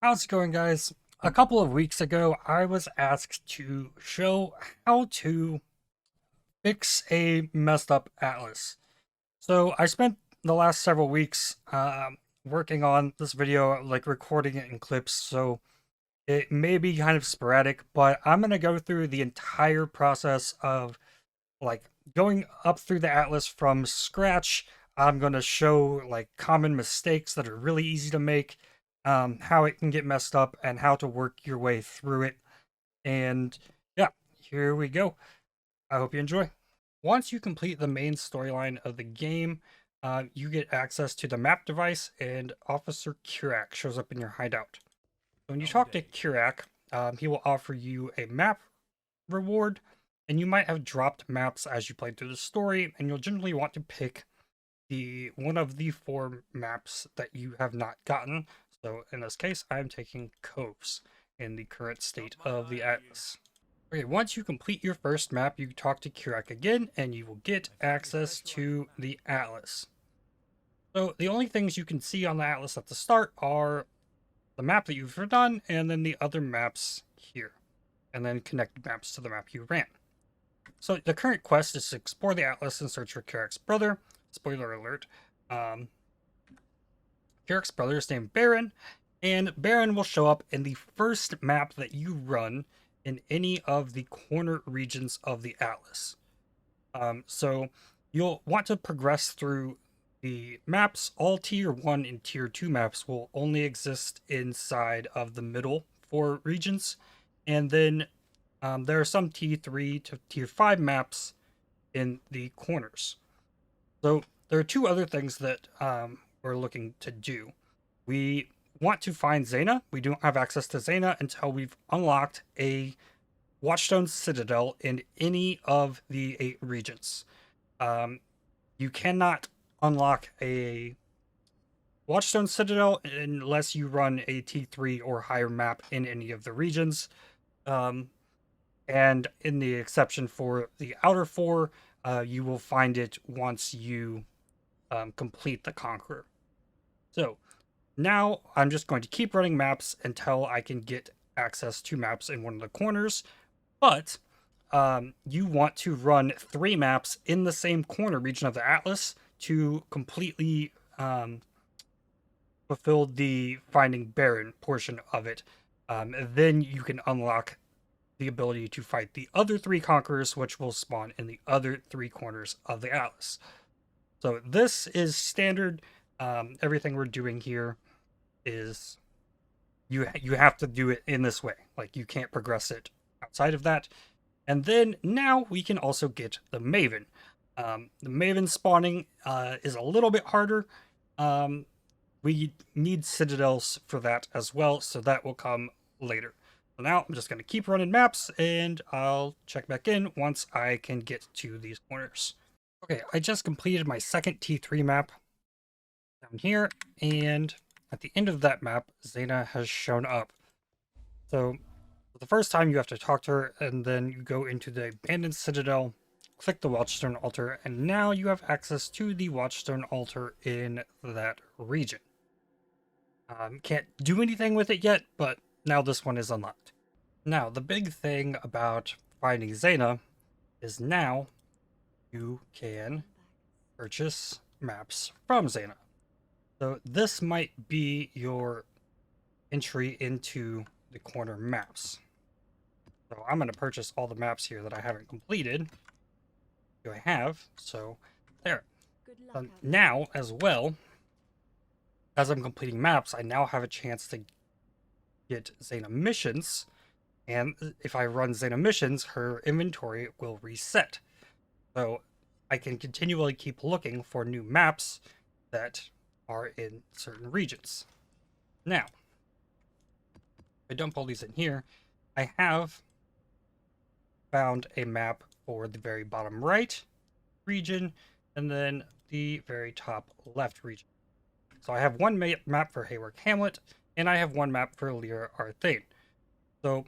How's it going, guys? A couple of weeks ago, I was asked to show how to fix a messed up atlas. So I spent the last several weeks working on this video, like recording it in clips, so it may be kind of sporadic, but I'm going to go through the entire process of like going up through the atlas from scratch. I'm going to show like common mistakes that are really easy to make, how it can get messed up, and how to work your way through it. And yeah, here we go. I hope you enjoy. Once you complete the main storyline of the game, you get access to the map device, and Officer Kurak shows up in your hideout. When you talk to Kurak, he will offer you a map reward, and you might have dropped maps as you play through the story, and you'll generally want to pick the one of the four maps that you have not gotten. So in this case, I'm taking Coves in the current state of the atlas. Okay, once you complete your first map, you talk to Kurak again, and you will get access to the atlas. So the only things you can see on the atlas at the start are the map that you've done, and then the other maps here, and then connected maps to the map you ran. So the current quest is to explore the atlas and search for Kurak's brother. Spoiler alert. Kurak's brother is named Baron, and Baron will show up in the first map that you run in any of the corner regions of the atlas. So you'll want to progress through the maps. All tier 1 and tier 2 maps will only exist inside of the middle 4 regions, and then there are some tier 3 to tier 5 maps in the corners. So there are two other things that we're looking to do. We want to find Zaina. We don't have access to Zaina until we've unlocked a Watchstone Citadel in any of the 8 regions. You cannot unlock a Watchstone Citadel unless you run a T3 or higher map in any of the regions. And in the exception for the outer 4, you will find it once you complete the Conqueror. So now I'm just going to keep running maps until I can get access to maps in one of the corners. But you want to run 3 maps in the same corner region of the atlas to completely fulfill the Finding Baron portion of it. Then you can unlock the ability to fight the other 3 conquerors, which will spawn in the other 3 corners of the atlas. So this is standard. Everything we're doing here is you have to do it in this way. Like, you can't progress it outside of that. And then now we can also get the maven. The maven spawning is a little bit harder. We need citadels for that as well, so that will come later. So now I'm just going to keep running maps, and I'll check back in once I can get to these corners. Okay, I just completed my second T3 map down here, and at the end of that map, Zaina has shown up. So the first time you have to talk to her, and then you go into the abandoned citadel, click the Watchstone altar, and now you have access to the Watchstone altar in that region. Can't do anything with it yet, but now this one is unlocked. Now, the big thing about finding Zaina is now you can purchase maps from Zaina. So this might be your entry into the corner maps. So I'm going to purchase all the maps here that I haven't completed. Do I have? So there. Now, as well, as I'm completing maps, I now have a chance to get Zaina missions. And if I run Zaina missions, her inventory will reset. So I can continually keep looking for new maps that are in certain regions. Now, if I dump all these in here, I have found a map for the very bottom right region, and then the very top left region. So I have one map for Haywark Hamlet, and I have one map for Lyra Arthane. So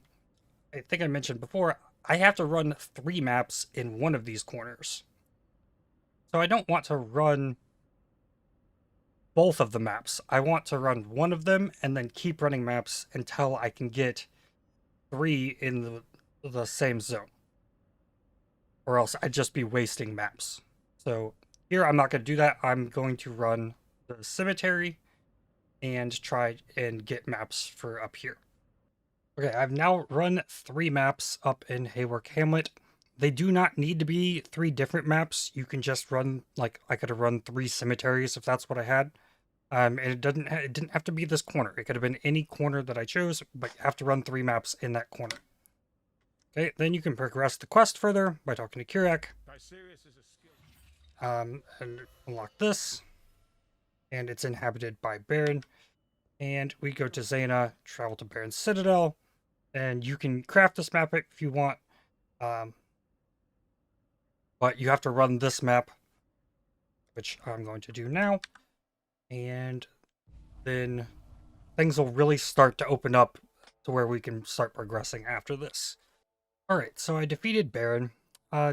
I think I mentioned before, I have to run 3 maps in one of these corners. So I don't want to run both of the maps. I want to run one of them and then keep running maps until I can get 3 in the same zone. Or else I'd just be wasting maps. So here I'm not going to do that. I'm going to run the cemetery and try and get maps for up here. Okay, I've now run 3 maps up in Haywark Hamlet. They do not need to be 3 different maps. You can just run, like, I could have run 3 cemeteries if that's what I had. And it didn't have to be this corner. It could have been any corner that I chose, but you have to run 3 maps in that corner. Okay, then you can progress the quest further by talking to Kirak. And unlock this. And it's inhabited by Baron. And we go to Zaina, travel to Baron's Citadel. And you can craft this map if you want. But you have to run this map, which I'm going to do now. And then things will really start to open up to where we can start progressing after this. Alright, so I defeated Baron.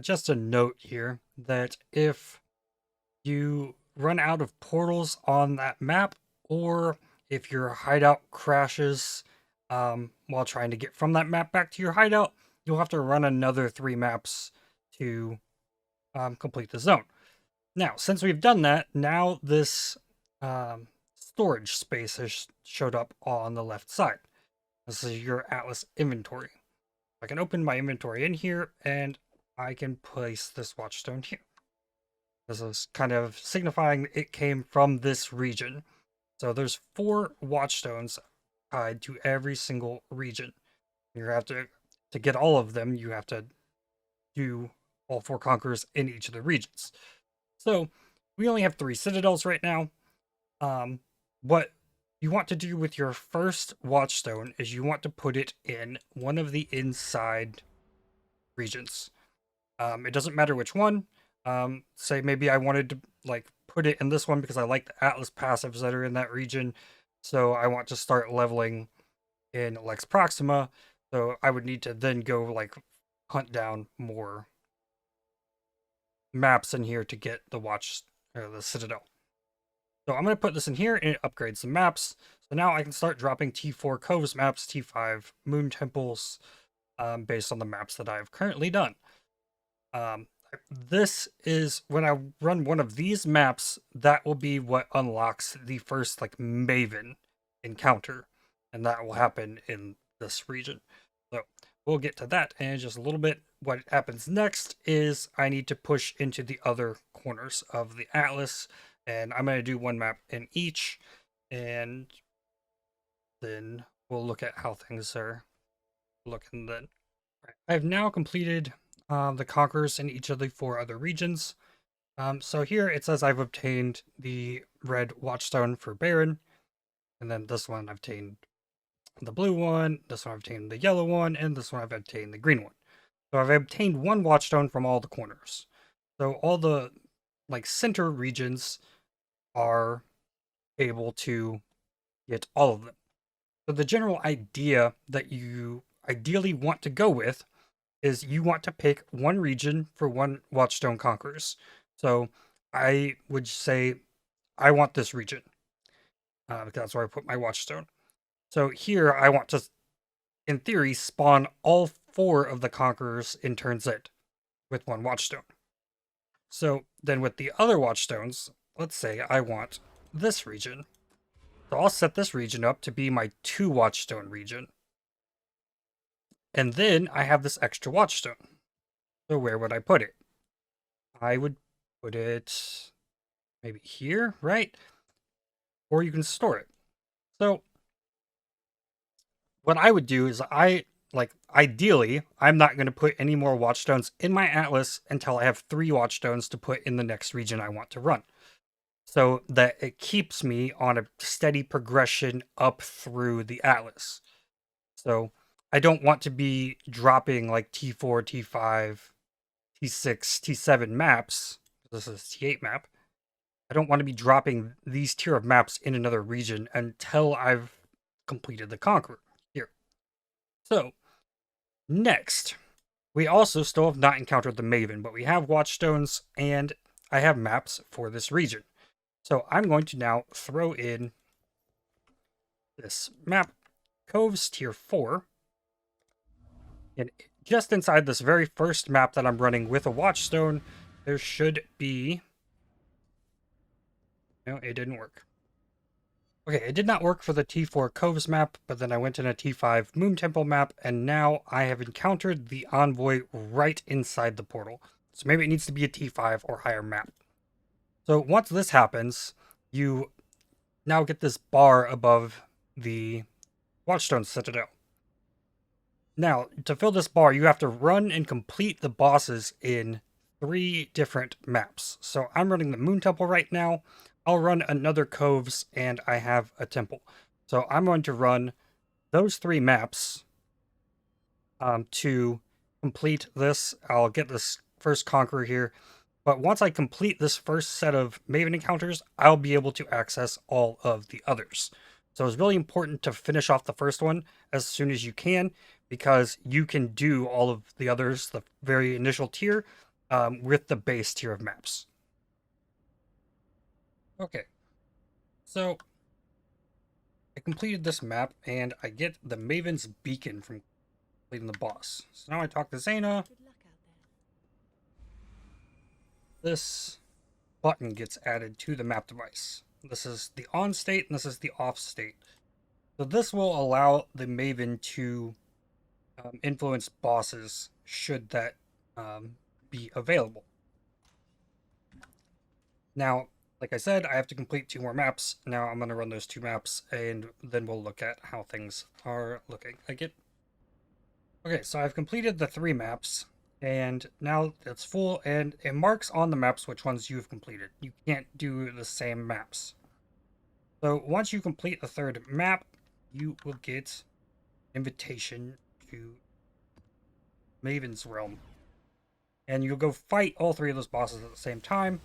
Just a note here that if you run out of portals on that map, or if your hideout crashes while trying to get from that map back to your hideout, you'll have to run another 3 maps to complete the zone. Now, since we've done that, now this storage space has showed up on the left side. This is your Atlas inventory. I can open my inventory in here, and I can place this watchstone here. This is kind of signifying it came from this region. So there's 4 watchstones tied to every single region. You have to get all of them, you have to do all 4 conquerors in each of the regions. So we only have 3 citadels right now. What you want to do with your first watchstone is you want to put it in one of the inside regions. It doesn't matter which one. Say maybe I wanted to like put it in this one because I like the Atlas passives that are in that region. So I want to start leveling in Lex Proxima. So I would need to then go like hunt down more maps in here to get the the Citadel. So I'm going to put this in here and it upgrades the maps. So now I can start dropping T4 Coves maps, T5 Moon Temples, based on the maps that I've currently done. This is when I run one of these maps, that will be what unlocks the first like maven encounter. And that will happen in this region. So we'll get to that in just a little bit. What happens next is I need to push into the other corners of the Atlas. And I'm going to do 1 map in each, and then we'll look at how things are looking then. I've now completed the conquerors in each of the 4 other regions. So here it says I've obtained the red watchstone for Baron, and then this one I've obtained the blue one, this one I've obtained the yellow one, and this one I've obtained the green one. So I've obtained 1 watchstone from all the corners. So all the like center regions are able to get all of them. So the general idea that you ideally want to go with is you want to pick 1 region for 1 watchstone conquerors. So I would say I want this region. That's where I put my watchstone. So here I want to, in theory, spawn all 4 of the conquerors in turn Z with 1 watchstone. So then with the other watchstones, let's say I want this region. So I'll set this region up to be my 2 watchstone region. And then I have this extra watchstone. So where would I put it? I would put it maybe here, right? Or you can store it. So what I would do is ideally, I'm not going to put any more watchstones in my Atlas until I have 3 watchstones to put in the next region I want to run. So that it keeps me on a steady progression up through the Atlas. So I don't want to be dropping like T4, T5, T6, T7 maps. This is T8 map. I don't want to be dropping these tier of maps in another region until I've completed the Conqueror here. So next, we also still have not encountered the Maven, but we have watchstones and I have maps for this region. So I'm going to now throw in this map, Coves Tier 4. And just inside this very first map that I'm running with a Watchstone, there should be... No, it didn't work. Okay, it did not work for the T4 Coves map, but then I went in a T5 Moon Temple map, and now I have encountered the Envoy right inside the portal. So maybe it needs to be a T5 or higher map. So once this happens, you now get this bar above the Watchstone Citadel. Now, to fill this bar, you have to run and complete the bosses in 3 different maps. So I'm running the Moon Temple right now. I'll run another Coves, and I have a Temple. So I'm going to run those 3 maps to complete this. I'll get this first Conqueror here. But once I complete this first set of Maven encounters, I'll be able to access all of the others. So it's really important to finish off the first one as soon as you can, because you can do all of the others, the very initial tier, with the base tier of maps. Okay, so I completed this map, and I get the Maven's Beacon from completing the boss. So now I talk to Zaina. This button gets added to the map device. This is the on state, and this is the off state. So this will allow the Maven to influence bosses should that be available. Now, like I said, I have to complete 2 more maps. Now I'm going to run those 2 maps, and then we'll look at how things are looking. Okay, so I've completed the 3 maps, and now it's full, and it marks on the maps which ones you've completed. You can't do the same maps. So once you complete the 3rd map, you will get invitation to Maven's Realm. And you'll go fight all 3 of those bosses at the same time,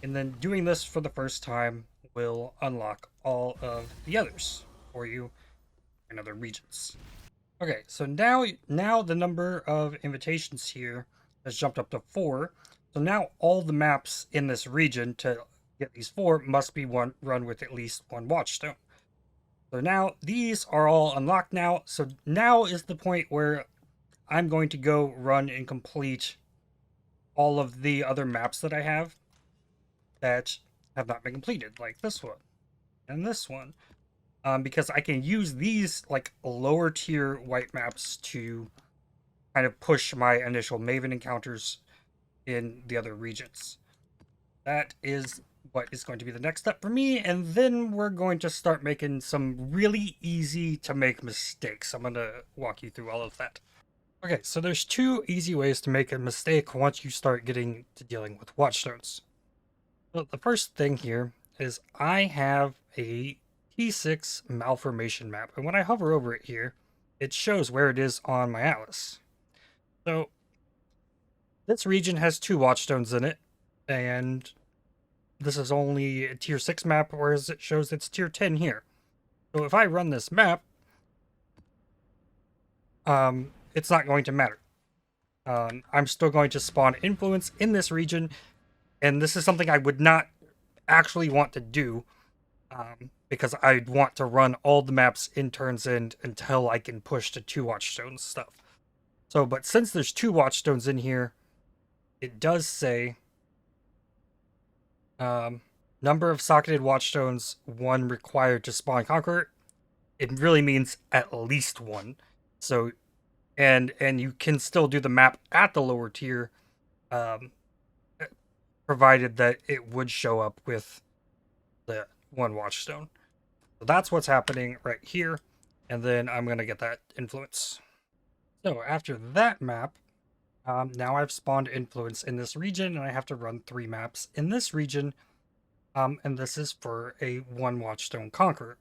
and then doing this for the first time will unlock all of the others for you in other regions. Okay, so now the number of invitations here has jumped up to 4. So now all the maps in this region to get these 4 must be run with at least 1 Watchstone. So now these are all unlocked now. So now is the point where I'm going to go run and complete all of the other maps that I have that have not been completed, like this one and this one. Because I can use these like lower tier white maps to kind of push my initial Maven encounters in the other regions. That is what is going to be the next step for me, and then we're going to start making some really easy to make mistakes. I'm going to walk you through all of that. Okay, so there's 2 easy ways to make a mistake once you start getting to dealing with Watchstones. So the first thing here is I have a T6 malformation map, and when I hover over it here, it shows where it is on my atlas. So this region has 2 Watchstones in it, and this is only a tier 6 map, whereas it shows it's tier 10 here. So if I run this map, it's not going to matter. I'm still going to spawn influence in this region, and this is something I would not actually want to do, because I'd want to run all the maps in turns end until I can push to 2 Watchstones stuff. So, but since there's 2 Watchstones in here, it does say number of socketed Watchstones, 1 required to spawn Conqueror. It really means at least 1. So, and you can still do the map at the lower tier, provided that it would show up with the 1 Watchstone. So that's what's happening right here, and then I'm going to get that influence. So after that map, now I've spawned influence in this region, and I have to run 3 maps in this region, and this is for a 1 Watchstone Conqueror.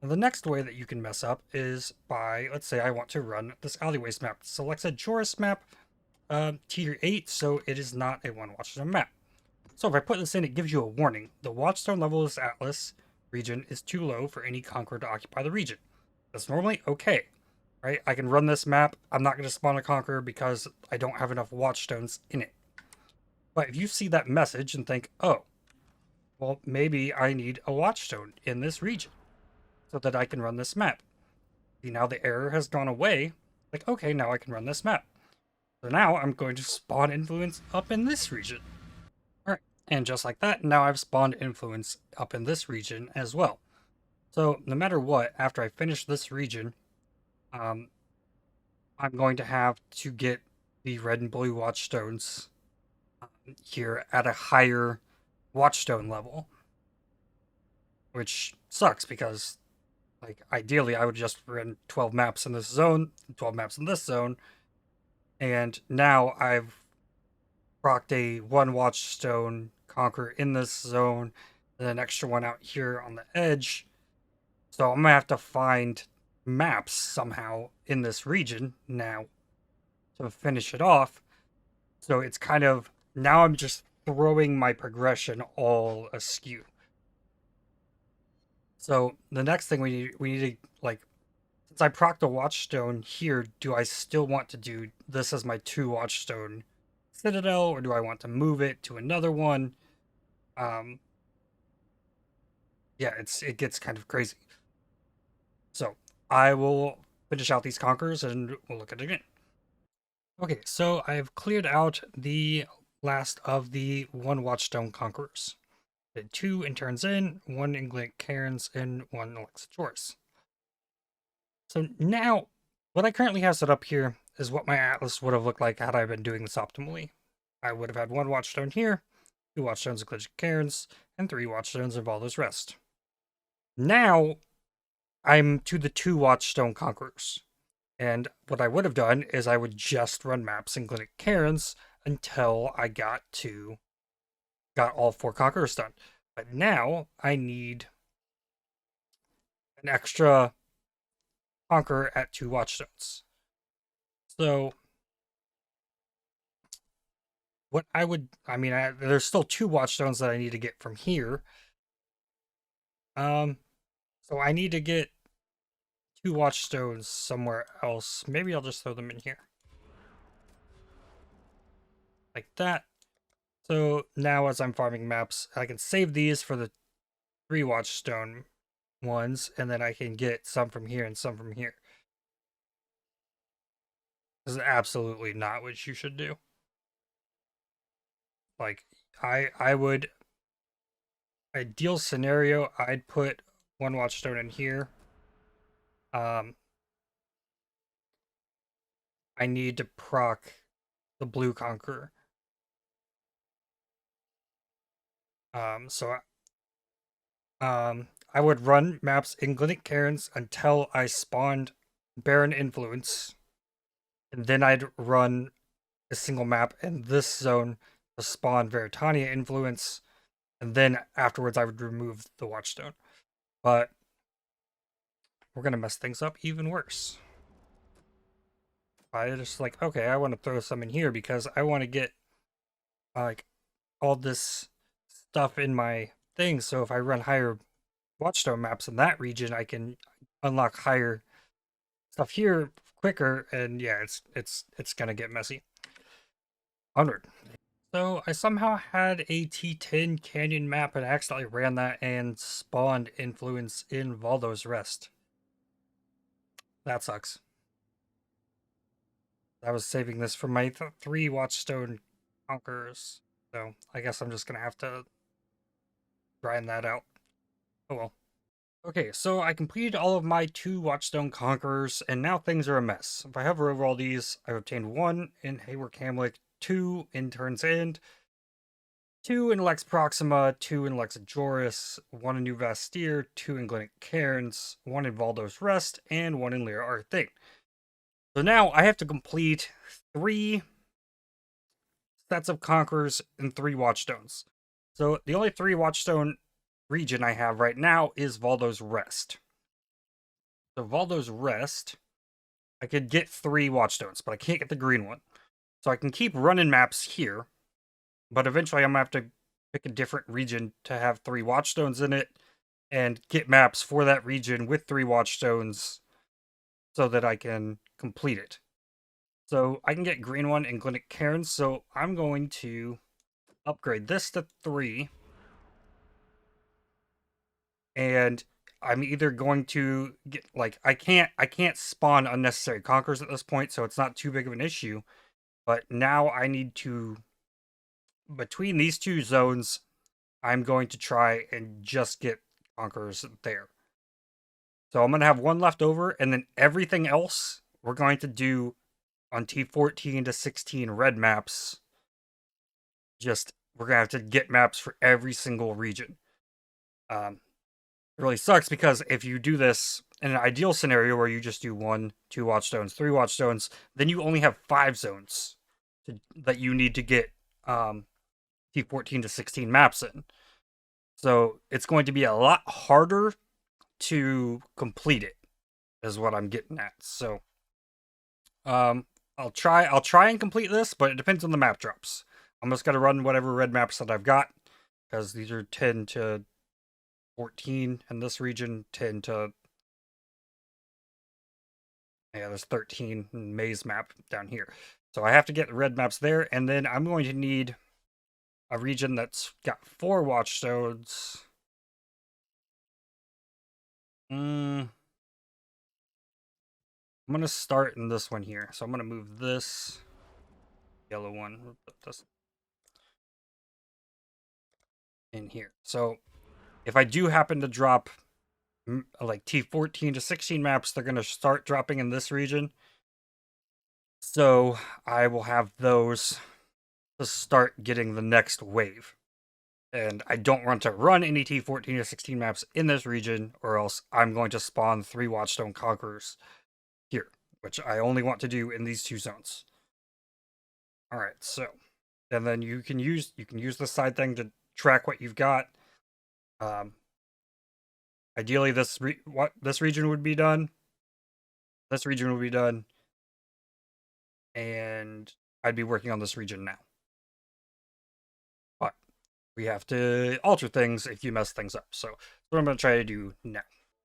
Now, the next way that you can mess up is by, let's say I want to run this Alleyways map. Selects a Joris map, tier 8, so it is not a 1 Watchstone map. So if I put this in, it gives you a warning. The Watchstone level of this atlas region is too low for any Conqueror to occupy the region. That's normally okay, right? I can run this map. I'm not going to spawn a Conqueror because I don't have enough Watchstones in it. But if you see that message and think, oh, Well, maybe I need a watchstone in this region so that I can run this map. See, now the error has gone away. Like, okay, now I can run this map. So now I'm going to spawn influence up in this region. Alright, and just like that, now I've spawned influence up in this region as well. So no matter what, after I finish this region, um, I'm going to have to get the red and blue watchstones here at a higher watchstone level, which sucks because, like, ideally I would just run 12 maps in this zone, 12 maps in this zone, and now I've procced a one watchstone conqueror in this zone, and an extra one out here on the edge. So I'm gonna have to find maps somehow in this region now to finish it off. So it's kind of now I'm just throwing my progression all askew. So the next thing we need to like since I procced a watchstone here, do I still want to do this as my 2 watchstone citadel, or do I want to move it to another one? Um, yeah, it gets kind of crazy. So I will finish out these conquerors and we'll look at it again. Okay, so I've cleared out the last of the 1 watchstone conquerors. Did 2 interns in, 1 England Cairns, and 1 Alexachoris. So now, what I currently have set up here is what my atlas would have looked like had I been doing this optimally. I would have had 1 watchstone here, 2 watchstones of Glitch Cairns, and 3 watchstones of all those rest. Now, I'm to the 2 watchstone conquerors. And what I would have done is I would just run maps in Glitch Cairns until I got all 4 conquerors done. But now I need an extra conqueror at 2 watchstones. So what there's still 2 watchstones that I need to get from here. So I need to get 2 watchstones somewhere else. Maybe I'll just throw them in here. Like that. So now as I'm farming maps, I can save these for the 3 watchstone ones, and then I can get some from here and some from here. This is absolutely not what you should do. Like, I would, ideal scenario, I'd put 1 watchstone in here. I need to proc the blue conqueror. So I would run maps in Glitch Cairns until I spawned Baron Influence, and then I'd run a single map in this zone to spawn Veritania Influence, and then afterwards I would remove the Watchstone. But we're gonna mess things up even worse. I just like, okay, I want to throw some in here because I want to get like all this stuff in my thing. So if I run higher Watchstone maps in that region, I can unlock higher stuff here quicker. And yeah, it's gonna get messy. Onward. So I somehow had a T10 canyon map and accidentally ran that and spawned influence in Valdo's Rest. That sucks. I was saving this for my 3 watchstone conquerors. So I guess I'm just gonna have to grind that out. Oh well. Okay, so I completed all of my 2 watchstone conquerors, and now things are a mess. If I hover over all these, I've obtained 1 in Hayward Hamlet, 2 in Turns End, 2 in Lex Proxima, 2 in Lex Joris, 1 in New Vastir, 2 in Glitch Cairns, 1 in Valdo's Rest, and 1 in Lyra Arthane. So now I have to complete 3 sets of conquerors and 3 watchstones. So the only 3 watchstone region I have right now is Valdo's Rest. So Valdo's Rest, I could get 3 watchstones, but I can't get the green one. So I can keep running maps here, but eventually I'm gonna have to pick a different region to have 3 watchstones in it and get maps for that region with 3 watchstones so that I can complete it. So I can get green one in Glitch Cairns, so I'm going to upgrade this to 3. and I'm either going to get like I can't spawn unnecessary conquerors at this point, so it's not too big of an issue. But now I need to, between these two zones, I'm going to try and just get conquerors there. So I'm going to have one left over, and then everything else we're going to do on T14 to 16 red maps. Just, we're going to have to get maps for every single region. It really sucks because if you do this in an ideal scenario where you just do 1, 2 watchstones, 3 watchstones, then you only have 5 zones that you need to get T14 to 16 maps in. So it's going to be a lot harder to complete it, is what I'm getting at. So I'll try and complete this, but it depends on the map drops. I'm just gonna run whatever red maps that I've got, because these are 10 to 14 in this region, 10 to, yeah, there's 13 maze map down here. So I have to get the red maps there, and then I'm going to need a region that's got 4 watchstones. I'm going to start in this one here. So I'm going to move this yellow one, we'll put this in here. So if I do happen to drop like T14 to 16 maps, they're going to start dropping in this region. So I will have those to start getting the next wave. And I don't want to run any T14 to 16 maps in this region, or else I'm going to spawn 3 Watchstone Conquerors here, which I only want to do in these 2 zones. Alright, so, and then you can use the side thing to track what you've got. Ideally, this region would be done. This region would be done. And I'd be working on this region now. But we have to alter things if you mess things up. So that's what I'm going to try to do now.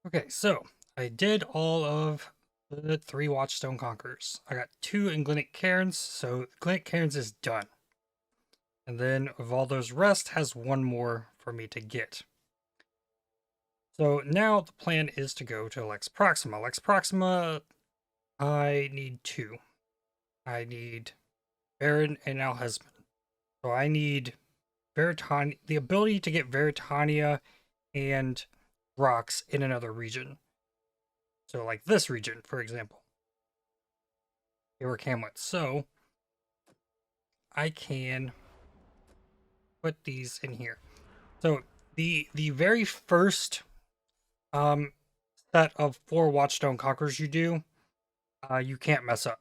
Okay, so I did all of the 3 Watchstone Conquerors. I got 2 in Glinic Cairns, so Glinic Cairns is done. And then of all those rest has 1 more for me to get. So now the plan is to go to Lex Proxima. Lex Proxima, I need 2. I need Baron and Al-Hezamin. So I need the ability to get Veritania and rocks in another region. So like this region, for example. Heroic Hamlet. So I can put these in here. So the very first set of 4 Watchstone Conquerors you do, you can't mess up.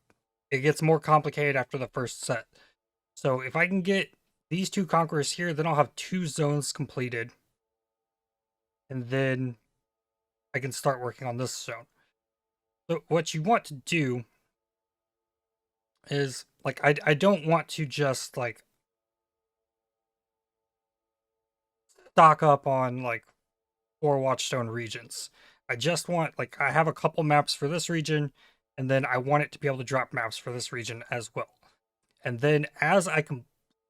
It gets more complicated after the first set. So if I can get these 2 Conquerors here, then I'll have 2 zones completed. And then I can start working on this zone. So what you want to do is, like, I don't want to just, like, stock up on, like, 4 Watchstone regions. I just want, like, I have a couple maps for this region, and then I want it to be able to drop maps for this region as well. And then as I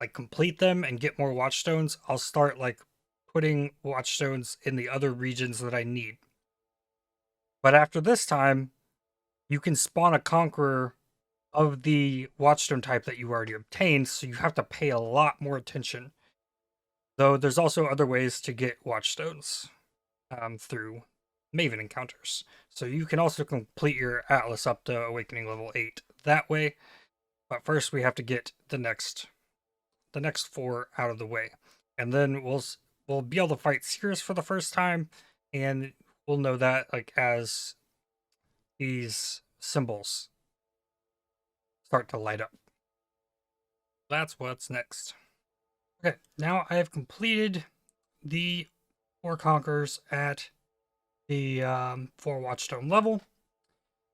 complete them and get more Watchstones, I'll start, like, putting Watchstones in the other regions that I need. But after this time, you can spawn a Conqueror of the Watchstone type that you already obtained, so you have to pay a lot more attention. Though there's also other ways to get Watchstones through maven encounters. So you can also complete your Atlas up to Awakening level 8 that way. But first we have to get the next 4 out of the way. And then we'll be able to fight Cirrus for the first time, and we'll know that, like, as these symbols start to light up. That's what's next. Okay, now I have completed the 4 Conquerors at the 4 Watchstone level.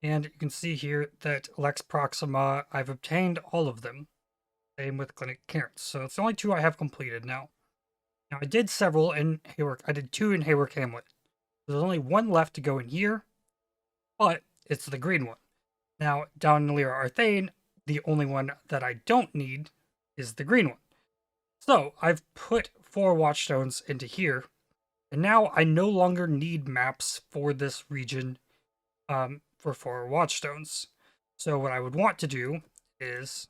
And you can see here that Lex Proxima, I've obtained all of them. Same with Glinic Cairns. So it's the only 2 I have completed now. Now I did several in Heroic. I did 2 in Heroic Hamlet. There's only 1 left to go in here, but it's the green one. Now down in Lyra Arthane, the only one that I don't need is the green one. So I've put 4 Watchstones into here, And now I no longer need maps for this region for 4 watchstones. So what I would want to do is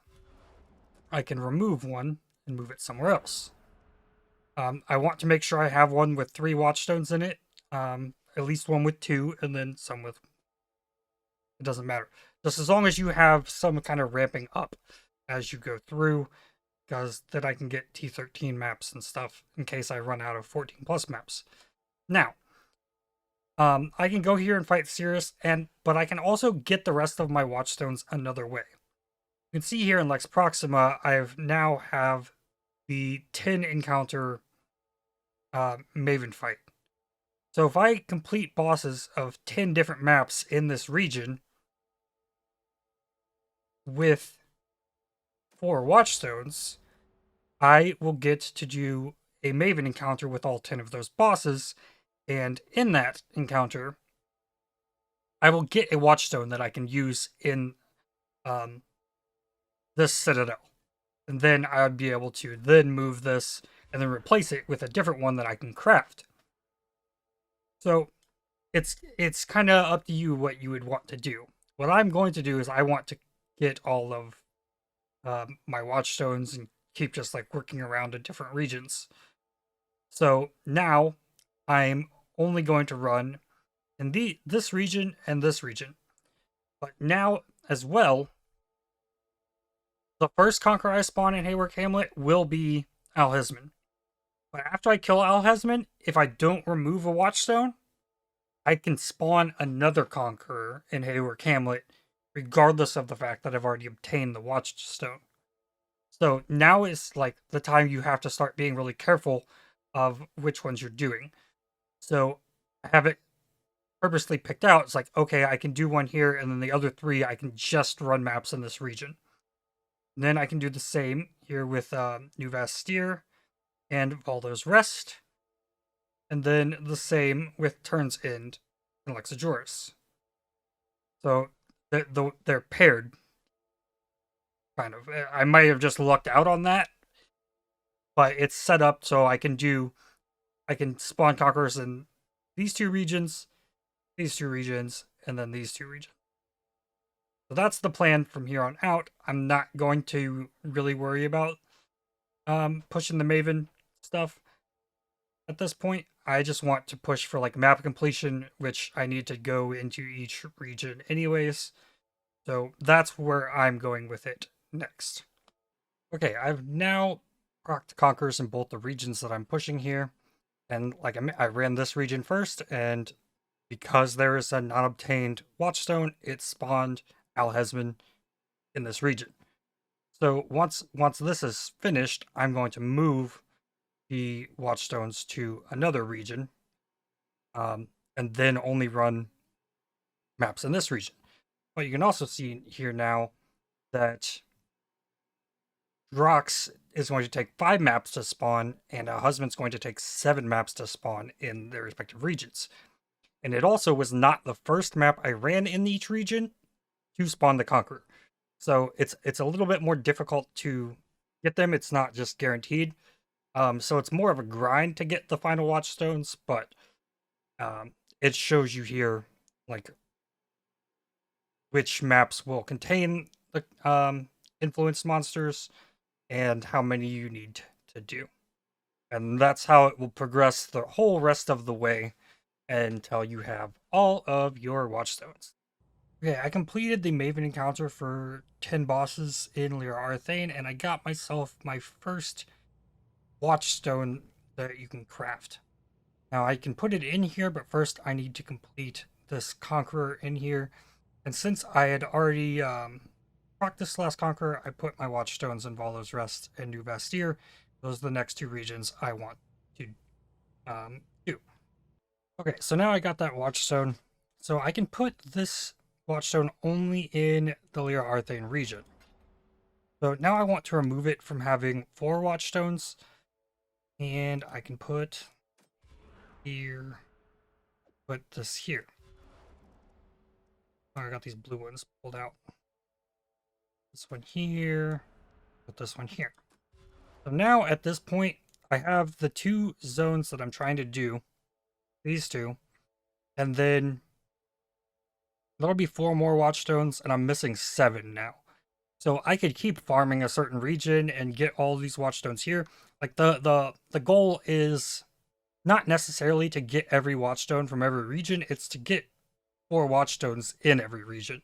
I can remove one and move it somewhere else. I want to make sure I have one with 3 watchstones in it, at least one with 2, and then some with. It doesn't matter. Just as long as you have some kind of ramping up as you go through, because then I can get T13 maps and stuff in case I run out of 14 plus maps. Now, I can go here and fight Cirrus, but I can also get the rest of my watchstones another way. You can see here in Lex Proxima, I now have the 10 encounter maven fight. So if I complete bosses of 10 different maps in this region with 4 watchstones, I will get to do a maven encounter with all 10 of those bosses, and in that encounter, I will get a watchstone that I can use in this citadel. And then I would be able to then move this and then replace it with a different one that I can craft. So it's kind of up to you what you would want to do. What I'm going to do is I want to get all of my watchstones and keep just like working around in different regions. So now I'm only going to run in this region and this region. But now as well, the first conqueror I spawn in Hayward Hamlet will be Al-Hezamin. But after I kill Al-Hezamin, if I don't remove a watchstone, I can spawn another conqueror in Hayward Hamlet, regardless of the fact that I've already obtained the watchstone. So now is like the time you have to start being really careful of which ones you're doing. So I have it purposely picked out. It's like, okay, I can do one here, and then the other 3, I can just run maps in this region. And then I can do the same here with New Vastir and Valdo's Rest. And then the same with Turn's End and Lexajoris. So they're paired, kind of. I might have just lucked out on that, but it's set up so I can spawn conquerors in these 2 regions, and then these 2 regions. So that's the plan from here on out. I'm not going to really worry about pushing the Maven stuff at this point. I just want to push for like map completion, which I need to go into each region anyways. So that's where I'm going with it next. Okay, I've now procced conquerors in both the regions that I'm pushing here. And like I ran this region first, and because there is a non-obtained watchstone, it spawned Al-Hezamin in this region. So once this is finished, I'm going to move the watchstones to another region, and then only run maps in this region. But you can also see here now that Drox is going to take 5 maps to spawn, and Al-Hezamin's going to take 7 maps to spawn in their respective regions. And it also was not the first map I ran in each region to spawn the Conqueror. So it's a little bit more difficult to get them. It's not just guaranteed. So it's more of a grind to get the final watchstones, but it shows you here like which maps will contain the influenced monsters and how many you need to do. And that's how it will progress the whole rest of the way until you have all of your watchstones. Okay, I completed the Maven encounter for 10 bosses in Lyra Arthane, and I got myself my first watchstone that you can craft. Now I can put it in here, but first I need to complete this Conqueror in here. And since I had already practiced last Conqueror, I put my watchstones in Valdo's Rest and New Vastir. Those are the next 2 regions I want to do. Okay, so now I got that watchstone. So I can put this watchstone only in the Lyra Arthane region. So now I want to remove it from having 4 watchstones. And I can put here, put this here. Oh, I got these blue ones pulled out. This one here, put this one here. So now at this point, I have the 2 zones that I'm trying to do these two, and then there'll be 4 more watchstones, and I'm missing 7 now. So I could keep farming a certain region and get all these watchstones here. Like the goal is not necessarily to get every watchstone from every region, it's to get 4 watchstones in every region.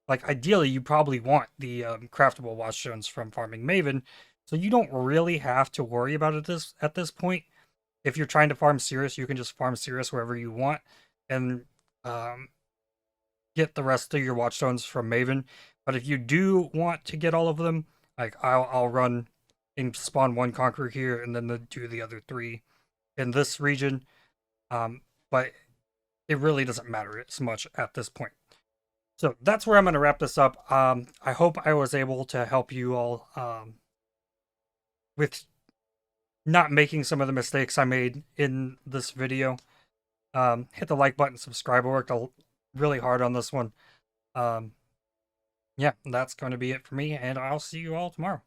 Like ideally, you probably want the craftable watchstones from farming Maven, so you don't really have to worry about it at this point. If you're trying to farm Cirrus, you can just farm Cirrus wherever you want, and um, get the rest of your watchstones from Maven. But if you do want to get all of them, like I'll run and spawn 1 conqueror here, and then do the other 3 in this region. But it really doesn't matter as much at this point. So that's where I'm going to wrap this up. I hope I was able to help you all with not making some of the mistakes I made in this video. Hit the like button, subscribe. I worked really hard on this one. Yeah, that's going to be it for me, and I'll see you all tomorrow.